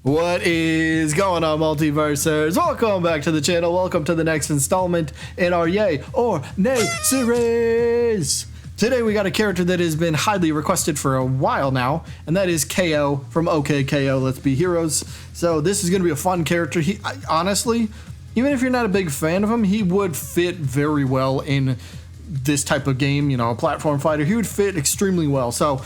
What is going on, Multiversers? Welcome back to the channel. Welcome to the next installment in our Yay or Nay series. Today we got a character that has been highly requested for a while now, and that is KO from OK KO Let's Be Heroes. So this is going to be a fun character. Honestly, even if you're not a big fan of him, he would fit very well in this type of game, you know, a platform fighter. He would fit extremely well. So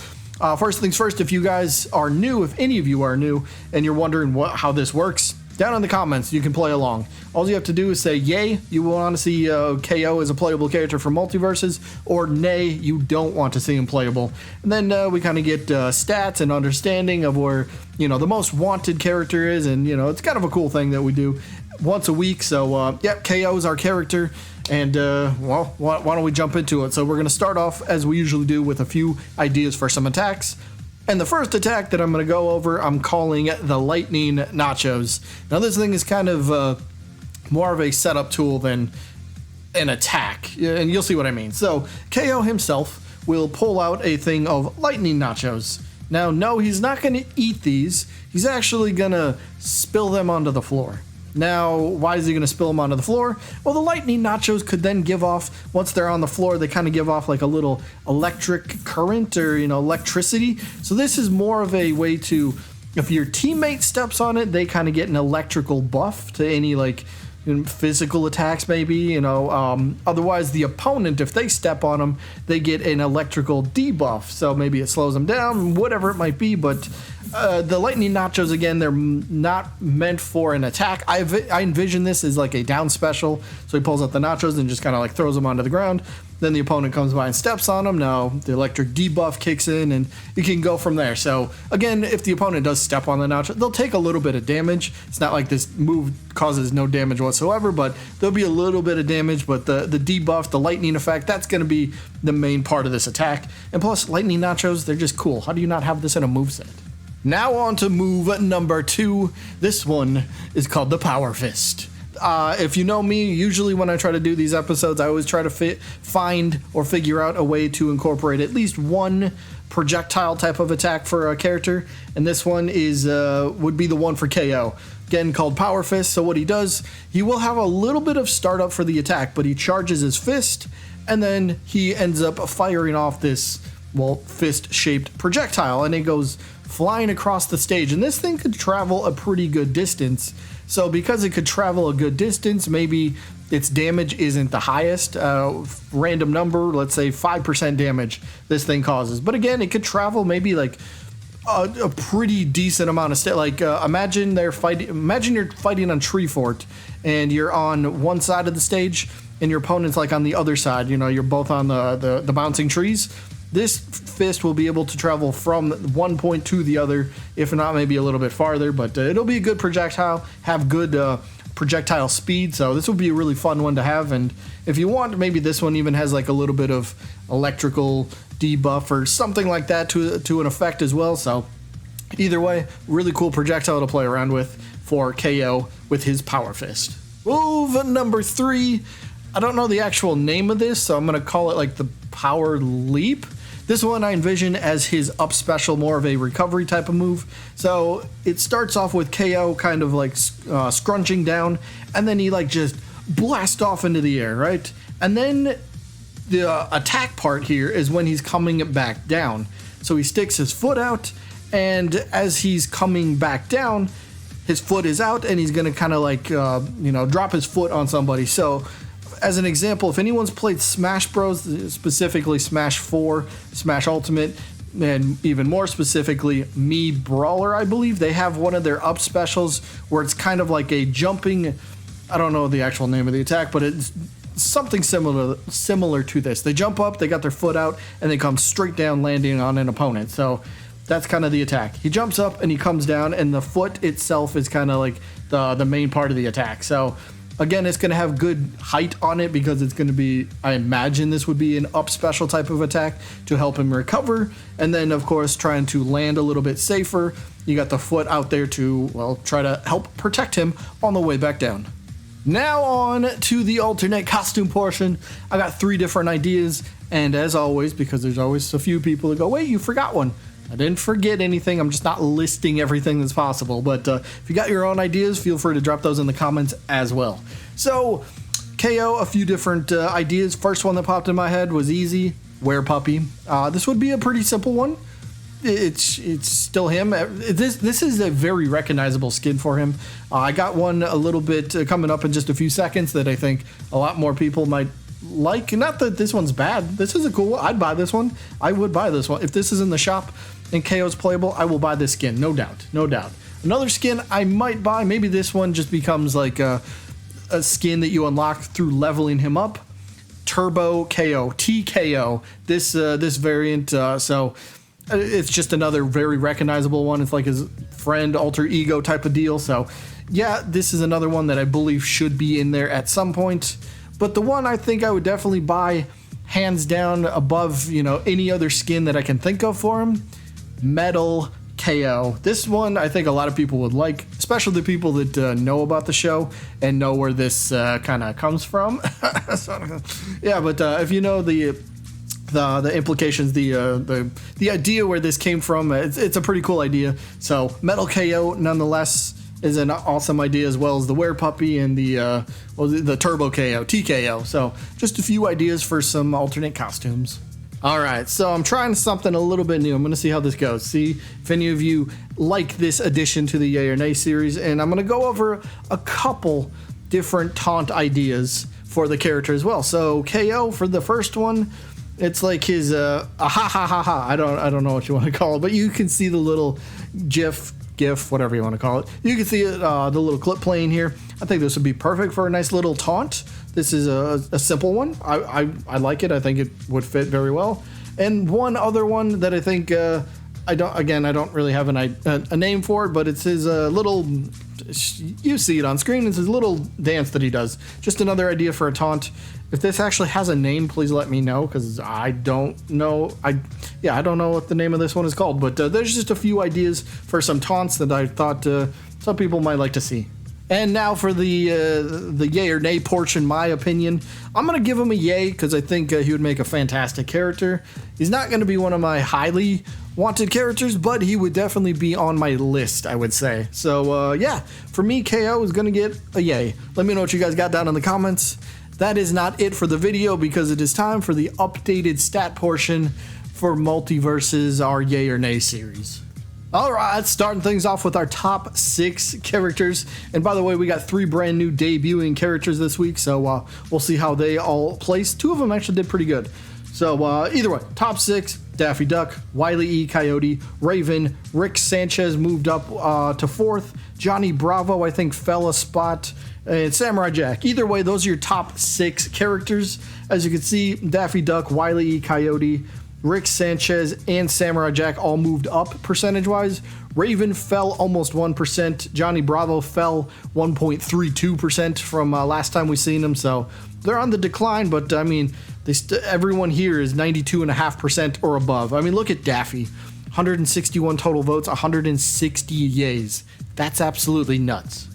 first things first, if you guys are new, if any of you are new and you're wondering how this works, down in the comments you can play along. All you have to do is say yay, you want to see KO as a playable character for Multiversus, or nay, you don't want to see him playable. And then we kind of get stats and understanding of where, you know, the most wanted character is, and you know, it's kind of a cool thing that we do once a week. So yeah, KO is our character. And, well, why don't we jump into it? So we're going to start off, as we usually do, with a few ideas for some attacks. And the first attack that I'm going to go over, I'm calling the Lightning Nachos. Now, this thing is kind of more of a setup tool than an attack, and you'll see what I mean. So KO himself will pull out a thing of Lightning Nachos. Now, no, he's not going to eat these. He's actually going to spill them onto the floor. Now, why is he going to spill them onto the floor? Well, the Lightning Nachos could then give off, once they're on the floor, they kind of give off like a little electric current or, you know, electricity. So this is more of a way to, if your teammate steps on it, they kind of get an electrical buff to any, like, physical attacks maybe, you know. Otherwise, the opponent, if they step on them, they get an electrical debuff. So maybe it slows them down, whatever it might be, but the Lightning Nachos, again, they're not meant for an attack. I envision this as like a down special. So he pulls out the nachos and just kind of like throws them onto the ground. Then the opponent comes by and steps on them. Now the electric debuff kicks in and you can go from there. So again, if the opponent does step on the nacho, they'll take a little bit of damage. It's not like this move causes no damage whatsoever, but there'll be a little bit of damage. But the debuff, the lightning effect, that's going to be the main part of this attack. And plus, Lightning Nachos, they're just cool. How do you not have this in a moveset? Now on to move number 2. This one is called the Power Fist. If you know me, usually when I try to do these episodes, I always try to find or figure out a way to incorporate at least one projectile type of attack for a character, and this one is would be the one for KO. Again, called Power Fist. So what he does, he will have a little bit of startup for the attack, but he charges his fist, and then he ends up firing off this, well, fist-shaped projectile, and it goes flying across the stage. And this thing could travel a pretty good distance. So because it could travel a good distance, maybe its damage isn't the highest. Random number, let's say 5% damage this thing causes. But again, it could travel maybe like a pretty decent amount of like imagine you're fighting on Tree Fort, and you're on one side of the stage and your opponent's like on the other side. You know, you're both on the bouncing trees. This fist will be able to travel from one point to the other, if not maybe a little bit farther, but it'll be a good projectile, have good projectile speed, so this will be a really fun one to have. And if you want, maybe this one even has like a little bit of electrical debuff or something like that to an effect as well. So either way, really cool projectile to play around with for KO with his Power Fist. Move number 3. I don't know the actual name of this, so I'm going to call it like the Power Leap. This one I envision as his up special, more of a recovery type of move. So it starts off with KO kind of like scrunching down, and then he like just blasts off into the air, right? And then the attack part here is when he's coming back down. So he sticks his foot out, and as he's coming back down, his foot is out, and he's going to kind of like, you know, drop his foot on somebody. So as an example, if anyone's played Smash Bros, specifically Smash 4, Smash Ultimate, and even more specifically Mii Brawler, I believe, they have one of their up specials where it's kind of like a jumping, I don't know the actual name of the attack, but it's something similar to this. They jump up, they got their foot out, and they come straight down, landing on an opponent. So that's kind of the attack. He jumps up and he comes down, and the foot itself is kind of like the main part of the attack. So again, it's going to have good height on it because it's going to be, I imagine this would be an up special type of attack to help him recover. And then, of course, trying to land a little bit safer. You got the foot out there to, well, try to help protect him on the way back down. Now on to the alternate costume portion. I got 3 different ideas. And as always, because there's always a few people that go, wait, you forgot one. I didn't forget anything. I'm just not listing everything that's possible. But if you got your own ideas, feel free to drop those in the comments as well. So, KO, a few different ideas. First one that popped in my head was easy, Werepuppy. This would be a pretty simple one. It's still him. This is a very recognizable skin for him. I got one a little bit coming up in just a few seconds that I think a lot more people might like. Not that this one's bad. This is a cool one. I'd buy this one. I would buy this one. If this is in the shop and KO's playable, I will buy this skin. No doubt. No doubt. Another skin I might buy, maybe this one just becomes like a skin that you unlock through leveling him up. Turbo KO. TKO. This variant. So it's just another very recognizable one. It's like his friend, alter ego type of deal. So yeah, this is another one that I believe should be in there at some point. But the one I think I would definitely buy, hands down, above, any other skin that I can think of for him, Metal KO. This one I think a lot of people would like, especially the people that know about the show and know where this kind of comes from. Yeah, but if you know the implications, the idea where this came from, it's a pretty cool idea. So Metal KO, nonetheless, is an awesome idea, as well as the Werepuppy and the Turbo KO, TKO. So just a few ideas for some alternate costumes. All right, so I'm trying something a little bit new. I'm going to see how this goes. See if any of you like this addition to the Yay or Nay series. And I'm going to go over a couple different taunt ideas for the character as well. So KO, for the first one, it's like his a ha ha ha ha. I don't know what you want to call it, but you can see the little GIF, whatever you want to call it. You can see it, the little clip playing here. I think this would be perfect for a nice little taunt. This is a simple one. I like it. I think it would fit very well. And one other one that I think I don't really have a name for it, but it's his little, you see it on screen. It's his little dance that he does. Just another idea for a taunt. If this actually has a name, please let me know, because I don't know. I don't know what the name of this one is called, but there's just a few ideas for some taunts that I thought some people might like to see. And now for the yay or nay portion, my opinion. I'm going to give him a yay because I think he would make a fantastic character. He's not going to be one of my highly wanted characters, but he would definitely be on my list, I would say. So yeah, for me, KO is going to get a yay. Let me know what you guys got down in the comments. That is not it for the video, because it is time for the updated stat portion for Multiversus, our yay or nay series. Alright, starting things off with our top 6 characters. And by the way, we got 3 brand new debuting characters this week, so we'll see how they all place. 2 of them actually did pretty good. So either way, top 6, Daffy Duck, Wile E. Coyote, Raven, Rick Sanchez moved up to 4th, Johnny Bravo I think fell a spot, and Samurai Jack. Either way, those are your top 6 characters. As you can see, Daffy Duck, Wile E. Coyote, Rick Sanchez, and Samurai Jack all moved up percentage-wise. Raven fell almost 1%. Johnny Bravo fell 1.32% from last time we seen him. So they're on the decline, but I mean, everyone here is 92.5% or above. I mean, look at Daffy. 161 total votes, 160 yays. That's absolutely nuts.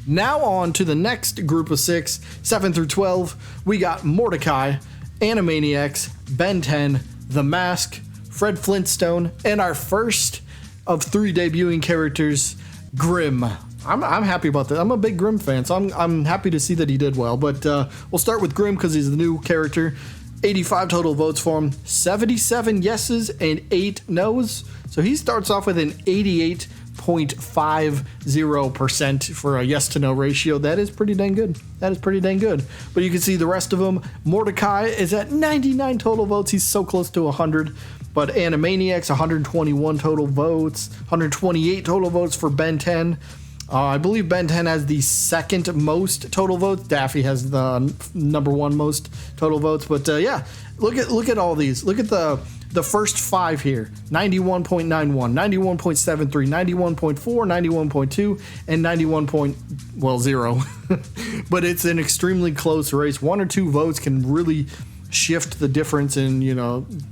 Now on to the next group of 6, 7 through 12. We got Mordecai, Animaniacs, Ben 10, The Mask, Fred Flintstone, and our first of 3 debuting characters, Grimm. I'm happy about that. I'm a big Grimm fan, so I'm happy to see that he did well. But we'll start with Grimm because he's the new character. 85 total votes for him, 77 yeses and 8 nos. So he starts off with an 88.50% for a yes to no ratio. That is pretty dang good. But you can see the rest of them. Mordecai is at 99 total votes. He's so close to 100. But Animaniacs, 121 total votes. 128 total votes for Ben 10. I believe Ben 10 has the second most total votes. Daffy has the number 1 most total votes. But yeah, look at all these. Look at the first 5 here. 91.91, 91.73, 91.4, 91.2, and 0. But it's an extremely close race. 1 or 2 votes can really shift the difference and,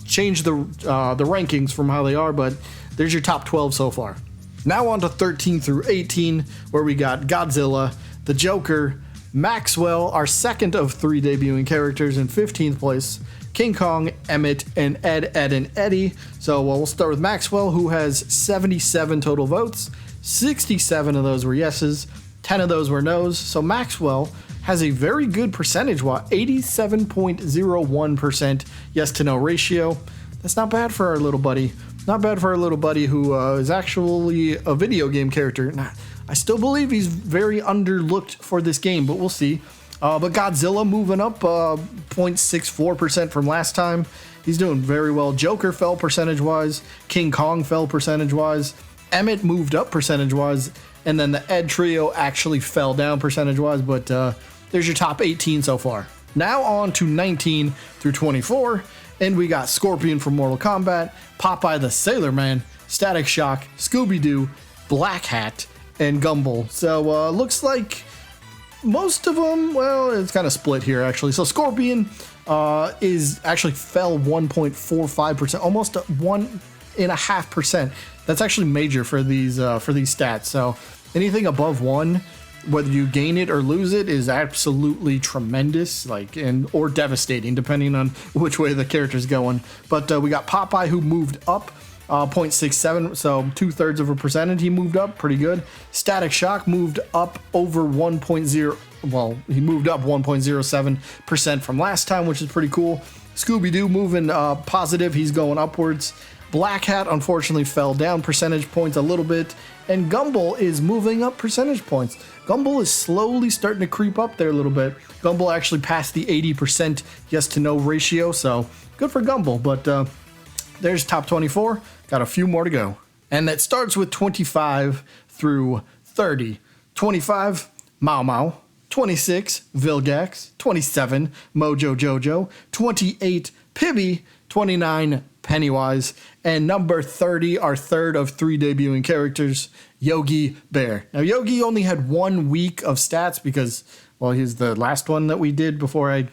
change the rankings from how they are. But there's your top 12 so far. Now on to 13 through 18, where we got Godzilla, the Joker, Maxwell, our second of 3 debuting characters in 15th place, King Kong, Emmet, and Ed, and Eddie. So we'll start with Maxwell, who has 77 total votes. 67 of those were yeses, 10 of those were no's. So Maxwell has a very good percentage, 87.01% yes to no ratio. That's not bad for our little buddy. Not bad for our little buddy who is actually a video game character. I still believe he's very underlooked for this game, but we'll see. But Godzilla moving up 0.64% from last time. He's doing very well. Joker fell percentage-wise. King Kong fell percentage-wise. Emmet moved up percentage-wise. And then the Ed trio actually fell down percentage-wise. But there's your top 18 so far. Now on to 19 through 24. And we got Scorpion from Mortal Kombat, Popeye the Sailor Man, Static Shock, Scooby-Doo, Black Hat, and Gumball. So looks like most of them, well, it's kind of split here actually. So Scorpion is actually fell 1.45%, almost 1.5%. That's actually major for these stats. So anything above 1, whether you gain it or lose it, is absolutely tremendous, or devastating, depending on which way the character's going. But we got Popeye, who moved up 0.67, so 2/3 of a percentage. He moved up pretty good. Static Shock moved up over 1.0. Well, he moved up 1.07% from last time, which is pretty cool. Scooby-Doo moving positive. He's going upwards. Black Hat unfortunately fell down percentage points a little bit, and Gumball is moving up percentage points. Gumball is slowly starting to creep up there a little bit. Gumball actually passed the 80% yes to no ratio, so good for Gumball. But there's top 24. Got a few more to go. And that starts with 25 through 30. 25, Mau Mau. 26, Vilgax. 27, Mojo Jojo. 28, Pibby. 29, Pennywise. And number 30, our third of 3 debuting characters, Yogi Bear. Now, Yogi only had 1 week of stats because, well, he's the last one that we did before I,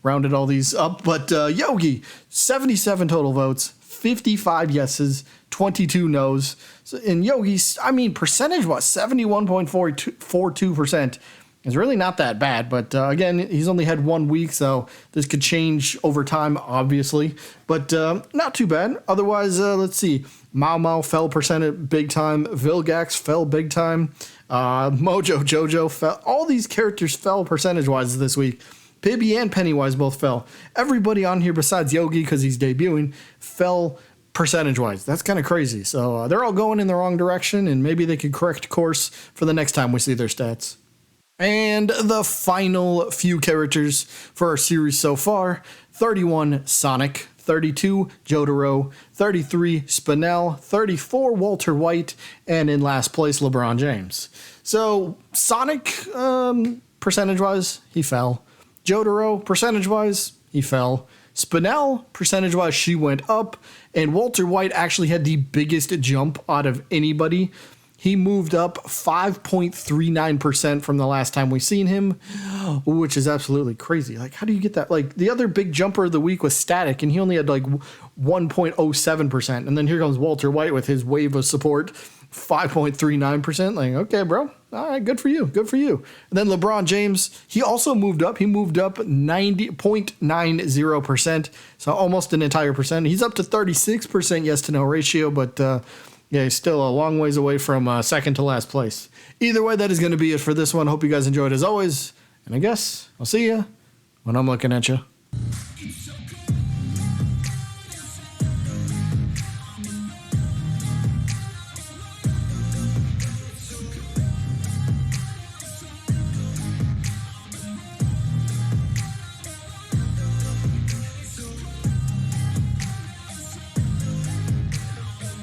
rounded all these up. But Yogi, 77 total votes, 55 yeses, 22 no's. So, and Yogi's, percentage was 71.42%. It's really not that bad, but again, he's only had 1 week, so this could change over time, obviously, but not too bad. Otherwise, let's see. Mau Mau fell percentage big time. Vilgax fell big time. Mojo Jojo fell. All these characters fell percentage-wise this week. Pibby and Pennywise both fell. Everybody on here besides Yogi, because he's debuting, fell percentage-wise. That's kind of crazy. So they're all going in the wrong direction, and maybe they could correct course for the next time we see their stats. And the final few characters for our series so far: 31, Sonic; 32, Jotaro; 33, Spinel; 34, Walter White; and in last place, LeBron James. So Sonic, percentage-wise, he fell. Jotaro, percentage-wise, he fell. Spinel, percentage-wise, she went up. And Walter White actually had the biggest jump out of anybody. He moved up 5.39% from the last time we seen him, which is absolutely crazy. How do you get that? The other big jumper of the week was Static, and he only had 1.07%. And then here comes Walter White with his wave of support, 5.39%. Okay, bro. All right, good for you. Good for you. And then LeBron James, he also moved up. He moved up 90.90%, so almost an entire percent. He's up to 36% yes to no ratio, but yeah, he's still a long ways away from second to last place. Either way, that is going to be it for this one. Hope you guys enjoyed as always. And I guess I'll see you when I'm looking at you.